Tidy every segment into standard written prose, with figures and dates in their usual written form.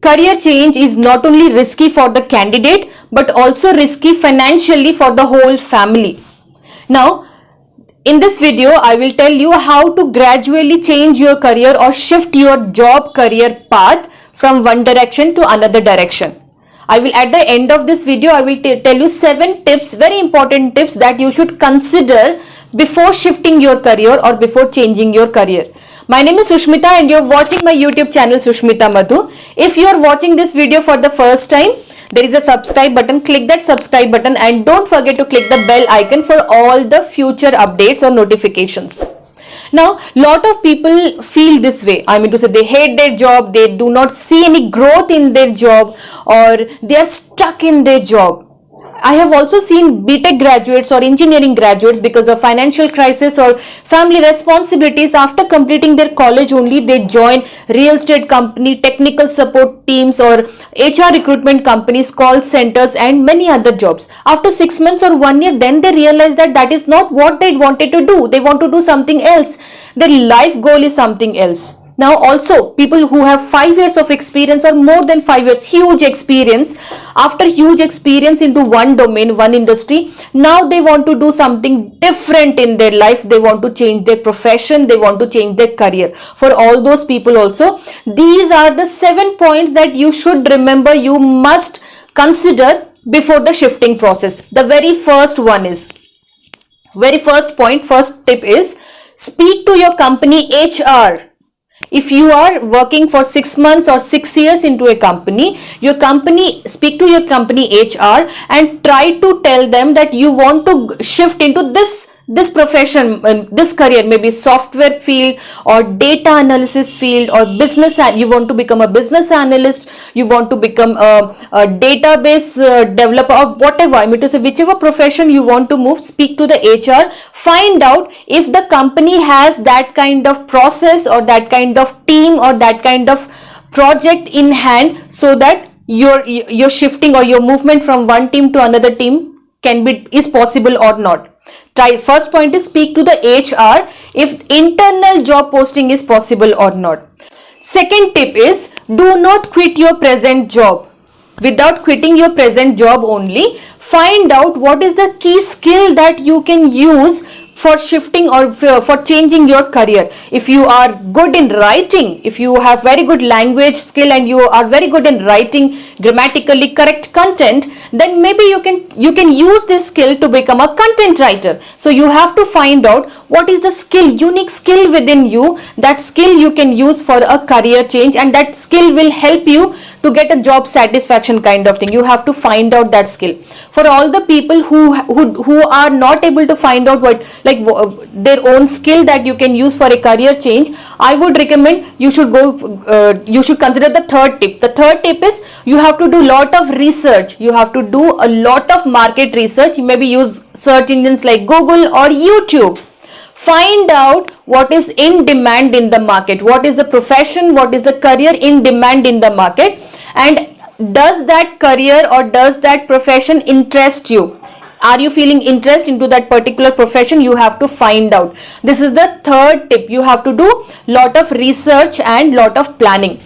career change is not only risky for the candidate but also risky financially for the whole family. Now, in this video, I will tell you how to gradually change your career or shift your job career path from one direction to another direction. I will, at the end of this video, I will tell you 7 tips, very important tips that you should consider before shifting your career or before changing your career. My name is Sushmita and you're watching my YouTube channel Sushmita Madhu. If you're watching this video for the first time, there is a subscribe button. Click that subscribe button and don't forget to click the bell icon for all the future updates or notifications. Now, lot of people feel this way. I mean to say, they hate their job, they do not see any growth in their job, or they are stuck in their job. I have also seen BTech graduates or engineering graduates, because of financial crisis or family responsibilities, after completing their college only, they join real estate company, technical support teams, or HR recruitment companies, call centers and many other jobs. After 6 months or 1 year, then they realize that that is not what they wanted to do. They want to do something else. Their life goal is something else. Now also, people who have 5 years of experience or more than 5 years, huge experience, after huge experience into one domain, one industry, now they want to do something different in their life. They want to change their profession, they want to change their career. For all those people also, these are the 7 points that you should remember, you must consider before the shifting process. The very first one is, first tip is, speak to your company HR. If you are working for 6 months or 6 years into a company, speak to your company HR and try to tell them that you want to shift into this profession, this career, maybe software field or data analysis field or business. You want to become a business analyst, you want to become a database developer, or whatever. I mean to say, whichever profession you want to move, speak to the HR. Find out if the company has that kind of process or that kind of team or that kind of project in hand, so that your shifting or your movement from one team to another team is possible or not. First point is, speak to the HR if internal job posting is possible or not. Second tip is, do not quit your present job. Without quitting your present job only, find out what is the key skill that you can use for shifting or for changing your career. If you are good in writing, if you have very good language skill and you are very good in writing grammatically correct content, then maybe you can use this skill to become a content writer. So you have to find out what is the skill, unique skill within you. That skill you can use for a career change, and that skill will help you to get a job satisfaction kind of thing. You have to find out that skill. For all the people who are not able to find out their own skill that you can use for a career change, I would recommend you should consider the third tip. The third tip is, you have to do lot of research. You have to do a lot of market research. Maybe use search engines like Google or YouTube. Find out what is in demand in the market, what is the profession, what is the career in demand in the market, and does that career or does that profession interest you? Are you feeling interest into that particular profession? You have to find out. This is the third tip. You have to do lot of research and lot of planning.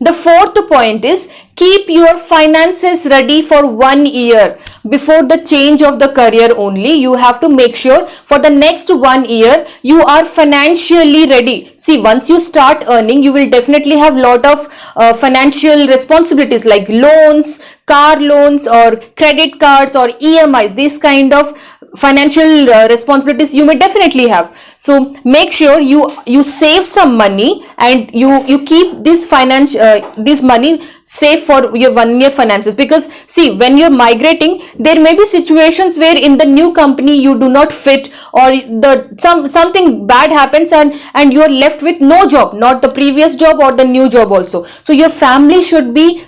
The fourth point is, keep your finances ready for 1 year. Before the change of the career only, you have to make sure for the next 1 year you are financially ready. See, once you start earning, you will definitely have lot of financial responsibilities like loans, car loans or credit cards or EMIs. These kind of financial responsibilities you may definitely have. So make sure you save some money and you keep this money safe for your 1 year finances. Because see, when you're migrating, there may be situations where in the new company you do not fit, or something bad happens and you are left with no job, not the previous job or the new job also. So your family should be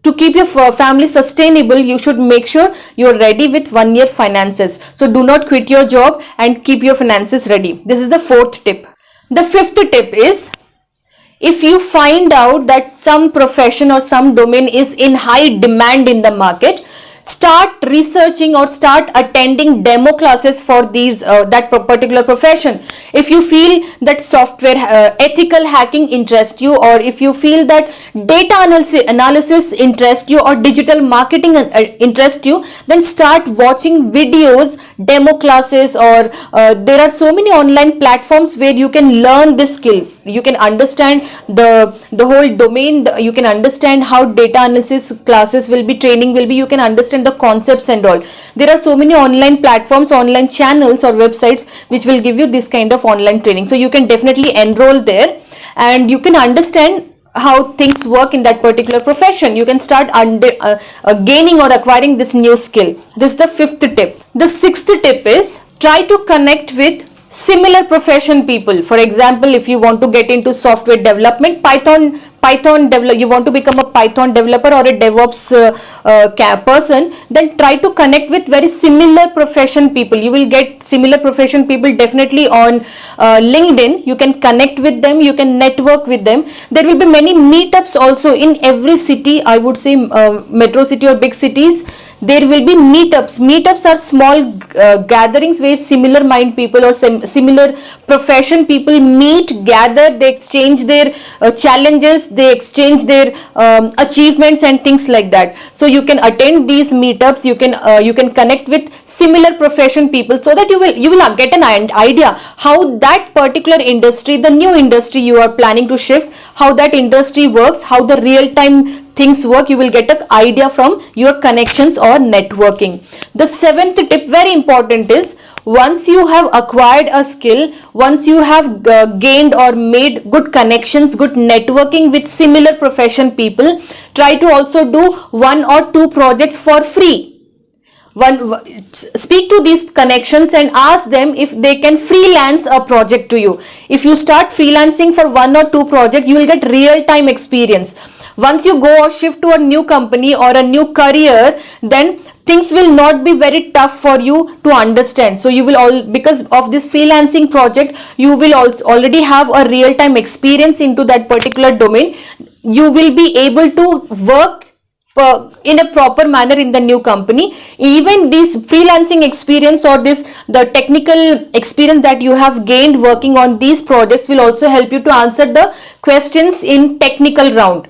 to keep your family sustainable, you should make sure you're ready with 1 year finances. So do not quit your job and keep your finances ready. This is the fourth tip. The fifth tip is, if you find out that some profession or some domain is in high demand in the market, start researching or start attending demo classes for these that particular profession. If you feel that software ethical hacking interests you, or if you feel that data analysis interests you, or digital marketing interests you, then start watching videos, demo classes, or there are so many online platforms where you can learn this skill. You can understand the whole domain. You can understand how data analysis classes will be, training will be. You can understand the concepts and all. There are so many online platforms, online channels or websites which will give you this kind of online training. So you can definitely enroll there and you can understand how things work in that particular profession. You can start gaining or acquiring this new skill. This is the 5th tip. The 6th tip is try to connect with similar profession people. For example, if you want to get into software development, Python develop, you want to become a Python developer or a DevOps person, then try to connect with very similar profession people. You will get similar profession people definitely on LinkedIn. You can connect with them, you can network with them. There will be many meetups also in every city. I would say metro city or big cities, there will be meetups. Meetups are small gatherings where similar mind people or similar profession people meet, gather, they exchange their challenges, they exchange their achievements and things like that. So you can attend these meetups, you can connect with similar profession people, so that you will get an idea how that particular industry, the new industry you are planning to shift, how that industry works, how the real time things work. You will get an idea from your connections or networking. The 7th tip, very important, is once you have acquired a skill, once you have gained or made good connections, good networking with similar profession people, try to also do 1 or 2 projects for free. Speak to these connections and ask them if they can freelance a project to you. If you start freelancing for 1 or 2 projects, you will get real time experience. Once you go or shift to a new company or a new career, then things will not be very tough for you to understand. So you will because of this freelancing project, you will already have a real time experience into that particular domain. You will be able to work in a proper manner in the new company. Even this freelancing experience or the technical experience that you have gained working on these projects will also help you to answer the questions in technical round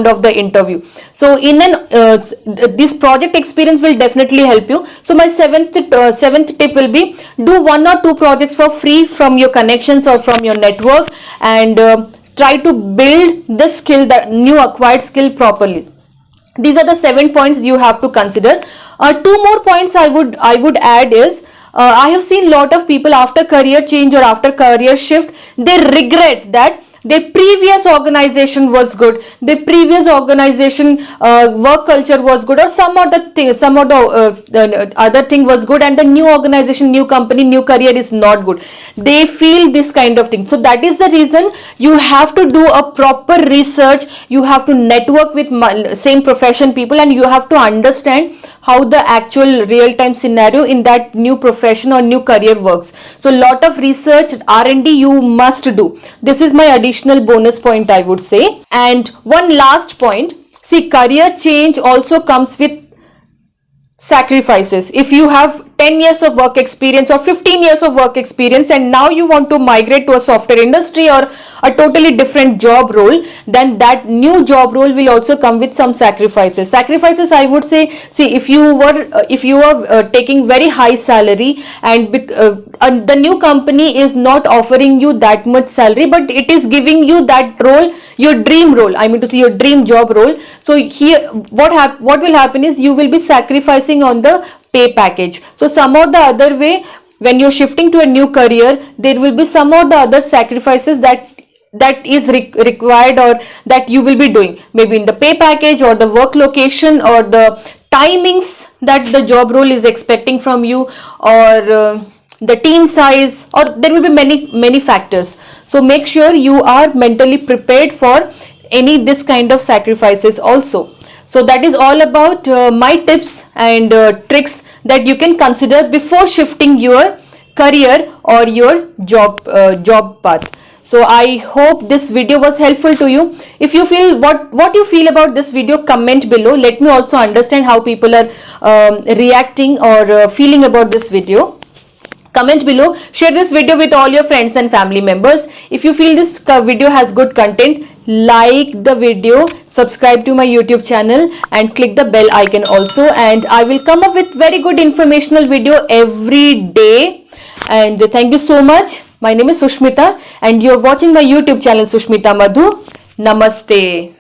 of the interview. So in this project experience will definitely help you. So my seventh tip will be, do 1 or 2 projects for free from your connections or from your network, and try to build the skill, that new acquired skill, properly. These are the 7 points you have to consider. 2 more points I would add is, I have seen lot of people after career change or after career shift, they regret that their previous organization was good, their previous organization work culture was good, or some other other thing was good, and the new organization, new company, new career is not good. They feel this kind of thing. So that is the reason you have to do a proper research, you have to network with same profession people, and you have to understand how the actual real-time scenario in that new profession or new career works. So lot of research, R&D you must do. This is my additional bonus point, I would say. And one last point, see, career change also comes with sacrifices. If you have 10 years of work experience or 15 years of work experience and now you want to migrate to a software industry or a totally different job role, then that new job role will also come with some sacrifices. I would say, see, if you are taking very high salary and the new company is not offering you that much salary, but it is giving you that role, your dream role, I mean to say your dream job role. So here what will happen is, you will be sacrificing on the pay package. So some or the other way, when you're shifting to a new career, there will be some or the other sacrifices that is required, or that you will be doing, maybe in the pay package or the work location or the timings that the job role is expecting from you, or the team size, or there will be many factors. So make sure you are mentally prepared for this kind of sacrifices also. So that is all about my tips and tricks that you can consider before shifting your career or your job path. So I hope this video was helpful to you. If you feel what you feel about this video, comment below. Let me also understand how people are reacting or feeling about this video. Comment below. Share this video with all your friends and family members. If you feel this video has good content, like the video, subscribe to my YouTube channel and click the bell icon also, and I will come up with very good informational video every day. And thank you so much. My name is Sushmita and you're watching my YouTube channel Sushmita Madhu. Namaste.